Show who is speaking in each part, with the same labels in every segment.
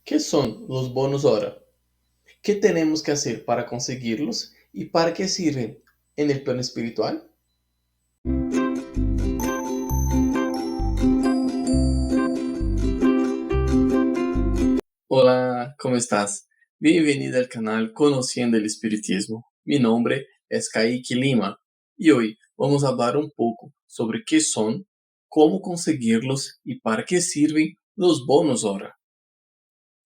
Speaker 1: ¿Qué son los bonos hora? ¿Qué tenemos que hacer para conseguirlos y para qué sirven en el plano espiritual? Hola, ¿cómo estás? Bienvenido al canal Conociendo el Espiritismo. Mi nombre es Kaique Lima y hoy vamos a hablar un poco sobre qué son, cómo conseguirlos y para qué sirven los bonos hora.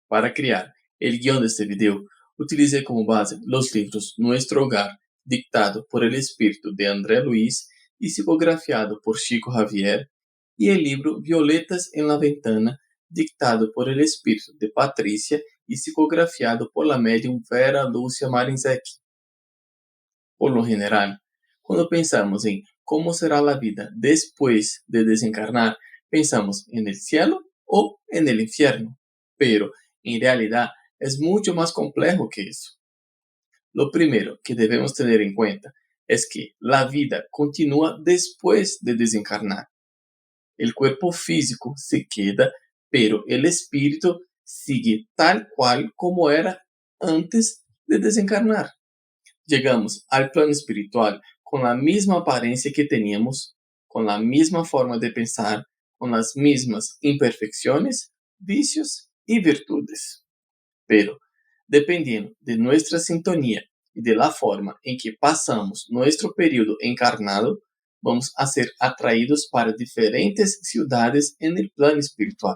Speaker 1: Para crear el guión de este video, utilicé como base los libros Nuestro Hogar, dictado por el espíritu de André Luis y psicografiado por Chico Javier, y el libro Violetas en la Ventana, dictado por el espíritu de Patricia y psicografiado por la medium Vera Lúcia Marinzecchi. Por lo general, cuando pensamos en cómo será la vida después de desencarnar, pensamos en el cielo o en el infierno. Pero, en realidad, es mucho más complejo que eso. Lo primero que debemos tener en cuenta es que la vida continúa después de desencarnar. El cuerpo físico se queda, pero el espíritu sigue tal cual como era antes de desencarnar. Llegamos al plano espiritual con la misma apariencia que teníamos, con la misma forma de pensar, con las mismas imperfecciones, vicios y virtudes. Pero, dependiendo de nuestra sintonía y de la forma en que pasamos nuestro periodo encarnado, vamos a ser atraídos para diferentes ciudades en el plano espiritual.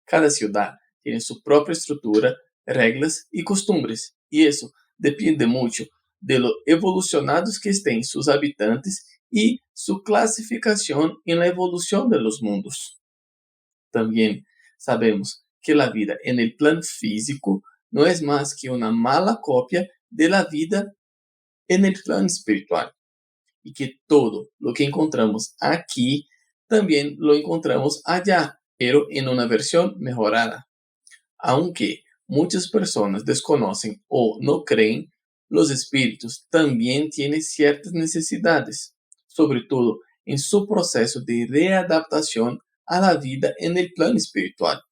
Speaker 1: Cada ciudad tiene su propia estructura, reglas y costumbres, y eso depende mucho de lo evolucionados que estén sus habitantes y su clasificación en la evolución de los mundos. También sabemos que la vida en el plano físico no es más que una mala copia de la vida en el plano espiritual, y que todo lo que encontramos aquí también lo encontramos allá, pero en una versión mejorada. Aunque muchas personas desconocen o no creen, los espíritus también tienen ciertas necesidades, sobre todo en su proceso de readaptación a la vida en el plano espiritual.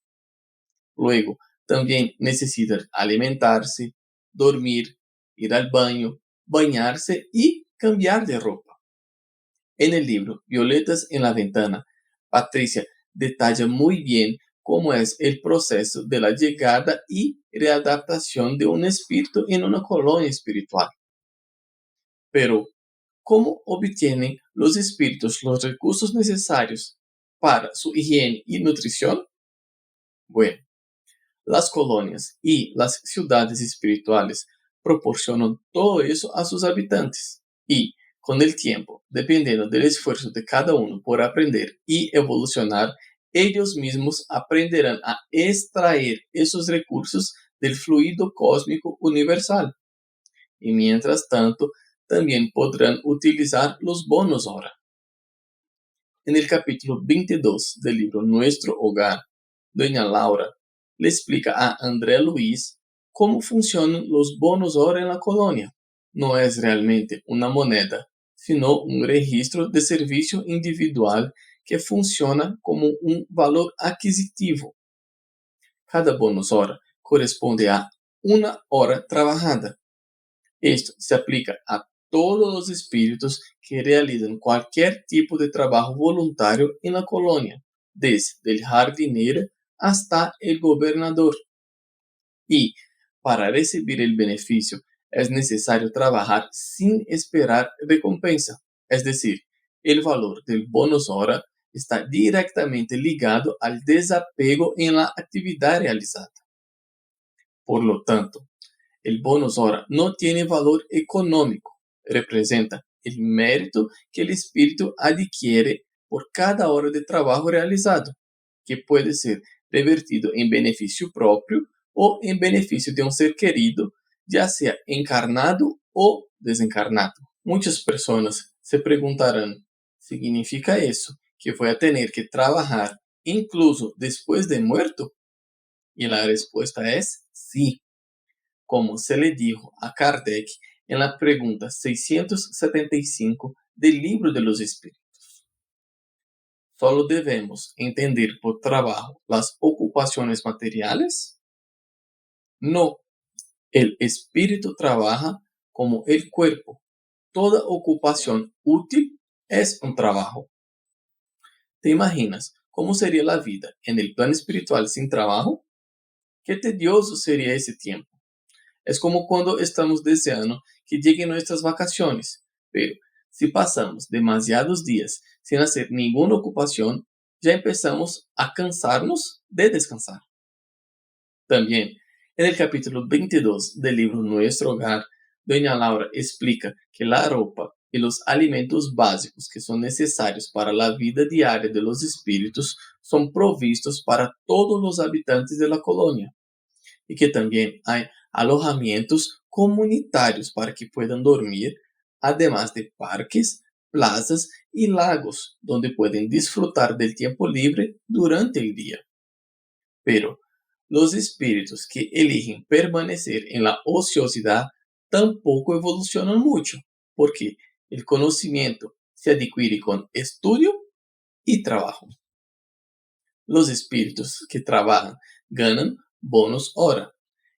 Speaker 1: Luego, también necesitan alimentarse, dormir, ir al baño, bañarse y cambiar de ropa. En el libro Violetas en la Ventana, Patricia detalla muy bien cómo es el proceso de la llegada y readaptación de un espíritu en una colonia espiritual. Pero, ¿cómo obtienen los espíritus los recursos necesarios para su higiene y nutrición? Bueno, las colonias y las ciudades espirituales proporcionan todo eso a sus habitantes y, con el tiempo, dependiendo del esfuerzo de cada uno por aprender y evolucionar, ellos mismos aprenderán a extraer esos recursos del fluido cósmico universal. Y mientras tanto, también podrán utilizar los bonos ahora. En el capítulo 22 del libro Nuestro Hogar, doña Laura le explica a André Luis cómo funcionan los bonos hora en la colonia. No es realmente una moneda, sino un registro de servicio individual que funciona como un valor adquisitivo. Cada bonus hora corresponde a una hora trabajada. Esto se aplica a todos los espíritus que realizan cualquier tipo de trabajo voluntario en la colonia, desde el jardinero hasta el gobernador. Y para recibir el beneficio es necesario trabajar sin esperar recompensa. Es decir, el valor del bonus hora está directamente ligado al desapego en la actividad realizada. Por lo tanto, el bonus hora no tiene valor económico, representa el mérito que el espíritu adquiere por cada hora de trabajo realizado, que puede ser revertido en beneficio propio o en beneficio de un ser querido, ya sea encarnado o desencarnado. Muchas personas se preguntarán, ¿significa eso que voy a tener que trabajar incluso después de muerto? Y la respuesta es sí, como se le dijo a Kardec en la pregunta 675 del Libro de los Espíritus. ¿Solo debemos entender por trabajo las ocupaciones materiales? No, el espíritu trabaja como el cuerpo. Toda ocupación útil es un trabajo. ¿Te imaginas cómo sería la vida en el plan espiritual sin trabajo? Qué tedioso sería ese tiempo. Es como cuando estamos deseando que lleguen nuestras vacaciones, pero si pasamos demasiados días sin hacer ninguna ocupación, ya empezamos a cansarnos de descansar. También, en el capítulo 22 del libro Nuestro Hogar, doña Laura explica que la ropa y los alimentos básicos que son necesarios para la vida diaria de los espíritus son provistos para todos los habitantes de la colonia y que también hay alojamientos comunitarios para que puedan dormir, además de parques, plazas y lagos donde pueden disfrutar del tiempo libre durante el día. Pero los espíritus que eligen permanecer en la ociosidad tampoco evolucionan mucho, porque el conocimiento se adquiere con estudio y trabajo. Los espíritus que trabajan ganan bonos hora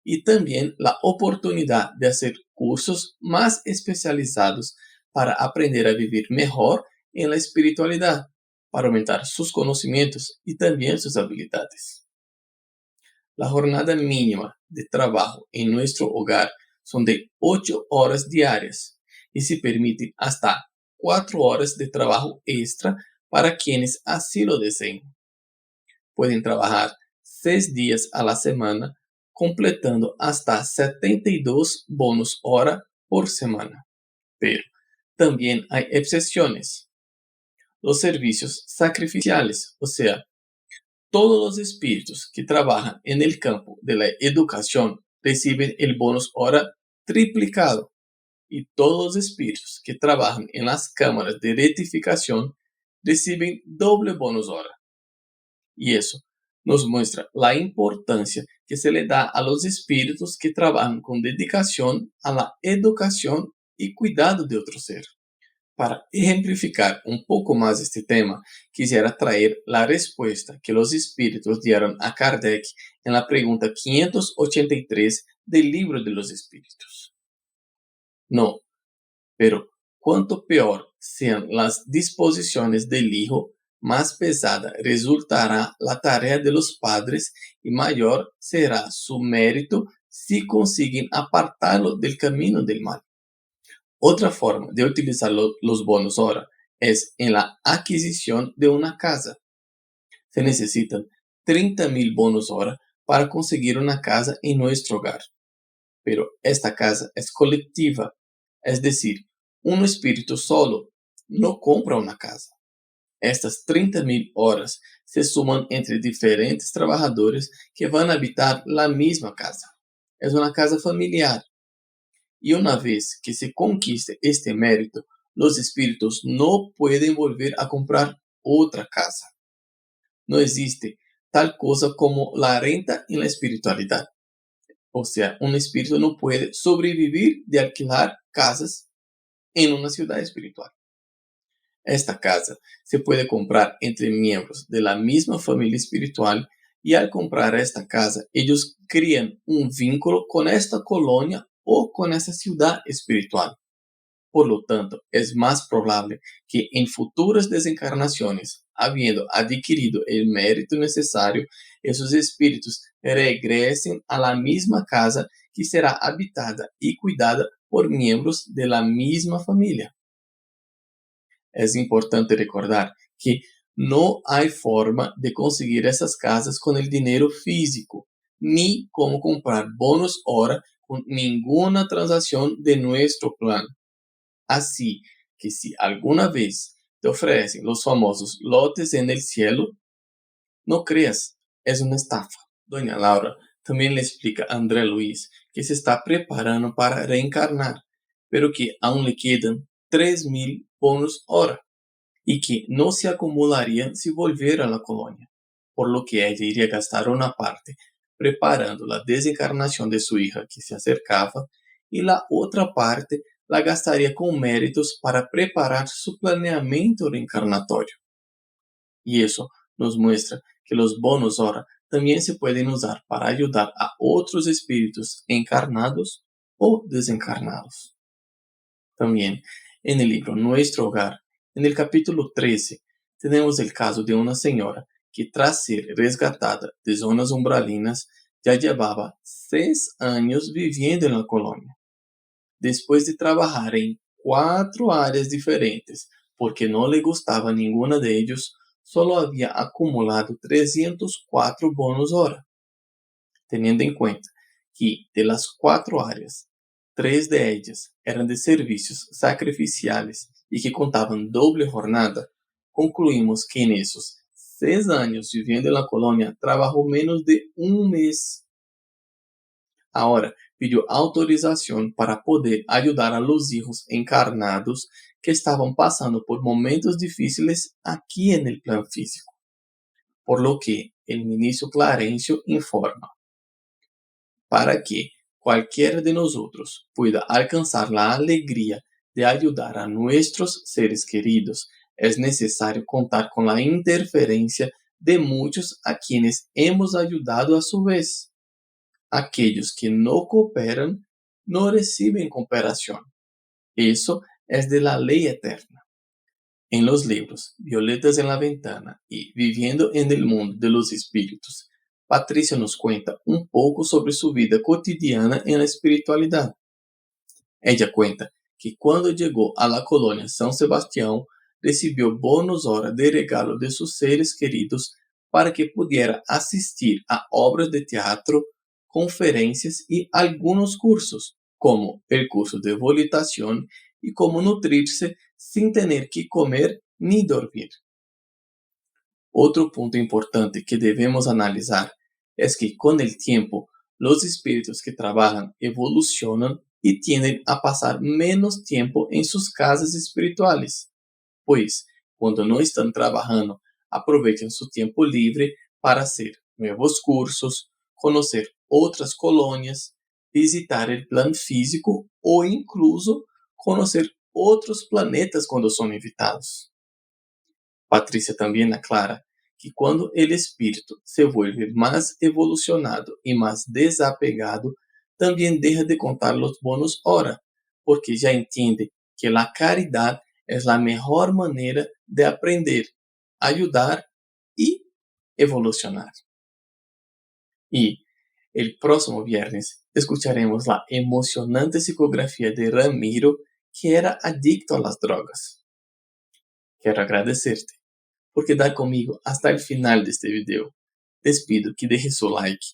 Speaker 1: y también la oportunidad de hacer cursos más especializados para aprender a vivir mejor en la espiritualidad, para aumentar sus conocimientos y también sus habilidades. La jornada mínima de trabajo en nuestro hogar son de 8 horas diarias y se permiten hasta 4 horas de trabajo extra para quienes así lo deseen. Pueden trabajar 6 días a la semana, completando hasta 72 bonos hora por semana. Pero también hay excepciones. Los servicios sacrificiales, o sea, todos los espíritus que trabajan en el campo de la educación reciben el bonus hora triplicado y todos los espíritus que trabajan en las cámaras de rectificación reciben doble bonus hora. Y eso nos muestra la importancia que se le da a los espíritus que trabajan con dedicación a la educación y cuidado de otro ser. Para ejemplificar un poco más este tema, quisiera traer la respuesta que los espíritus dieron a Kardec en la pregunta 583 del Libro de los Espíritus. No, pero cuanto peor sean las disposiciones del hijo, más pesada resultará la tarea de los padres y mayor será su mérito si consiguen apartarlo del camino del mal. Otra forma de utilizar los bonos hora es en la adquisición de una casa. Se necesitan 30,000 bonos hora para conseguir una casa en nuestro hogar. Pero esta casa es colectiva, es decir, un espíritu solo no compra una casa. Estas 30,000 horas se suman entre diferentes trabajadores que van a habitar la misma casa. Es una casa familiar. Y una vez que se conquiste este mérito, los espíritus no pueden volver a comprar otra casa. No existe tal cosa como la renta en la espiritualidad. O sea, un espíritu no puede sobrevivir de alquilar casas en una ciudad espiritual. Esta casa se puede comprar entre miembros de la misma familia espiritual y al comprar esta casa, ellos crean un vínculo con esta colonia o con esta ciudad espiritual. Por lo tanto, es más probable que en futuras desencarnaciones, habiendo adquirido el mérito necesario, esos espíritus regresen a la misma casa que será habitada y cuidada por miembros de la misma familia. Es importante recordar que no hay forma de conseguir esas casas con el dinero físico, ni cómo comprar bonos hora con ninguna transacción de nuestro plan. Así que si alguna vez te ofrecen los famosos lotes en el cielo, no creas, es una estafa. Doña Laura también le explica a André Luis que se está preparando para reencarnar, pero que aún le quedan 3,000 bonos hora y que no se acumularían si volviera a la colonia, por lo que ella iría a gastar una parte preparando la desencarnación de su hija que se acercaba y la otra parte la gastaría con méritos para preparar su planeamiento reencarnatorio. Y eso nos muestra que los bonos ahora también se pueden usar para ayudar a otros espíritus encarnados o desencarnados. También en el libro Nuestro Hogar, en el capítulo 13, tenemos el caso de una señora que tras ser rescatada de zonas umbralinas ya llevaba 6 años viviendo en la colonia. Después de trabajar en 4 áreas diferentes, porque no le gustaba ninguna de ellos, solo había acumulado 304 bonos hora. Teniendo en cuenta que de las 4 áreas, 3 de ellas eran de servicios sacrificiales y que contaban doble jornada, concluimos que en esos 6 años viviendo en la colonia trabajó menos de un mes. Ahora pidió autorización para poder ayudar a los hijos encarnados que estaban pasando por momentos difíciles aquí en el plan físico. Por lo que el ministro Clarencio informa: para que cualquiera de nosotros pueda alcanzar la alegría de ayudar a nuestros seres queridos, es necesario contar con la interferencia de muchos a quienes hemos ayudado a su vez. Aquellos que no cooperan no reciben cooperación. Eso es de la ley eterna. En los libros Violetas en la Ventana y Viviendo en el Mundo de los Espíritus, Patricia nos cuenta un poco sobre su vida cotidiana en la espiritualidad. Ella cuenta que cuando llegó a la colonia San Sebastián, recibió bonos hora de regalo de sus seres queridos para que pudiera asistir a obras de teatro, conferencias y algunos cursos, como el curso de volitación y cómo nutrirse sin tener que comer ni dormir. Otro punto importante que debemos analizar es que con el tiempo los espíritus que trabajan evolucionan y tienden a pasar menos tiempo en sus casas espirituales, pues cuando no están trabajando aprovechan su tiempo libre para hacer nuevos cursos, conocer otras colonias, visitar el plan físico o incluso conocer otros planetas cuando son invitados. Patricia también aclara que cuando el espíritu se vuelve más evolucionado y más desapegado, también deja de contar los bonos hora, porque ya entiende que la caridad es la mejor manera de aprender, ayudar y evolucionar. Y el próximo viernes escucharemos la emocionante psicografía de Ramiro, que era adicto a las drogas. Quiero agradecerte por quedar conmigo hasta el final de este video. Les pido que deje su like,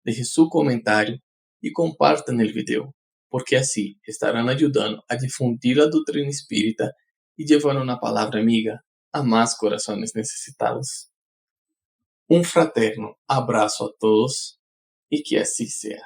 Speaker 1: deje su comentario y compartan el video, porque así estarán ayudando a difundir la doctrina espírita y llevar una palabra amiga a más corazones necesitados. Un fraterno abrazo a todos y que así sea.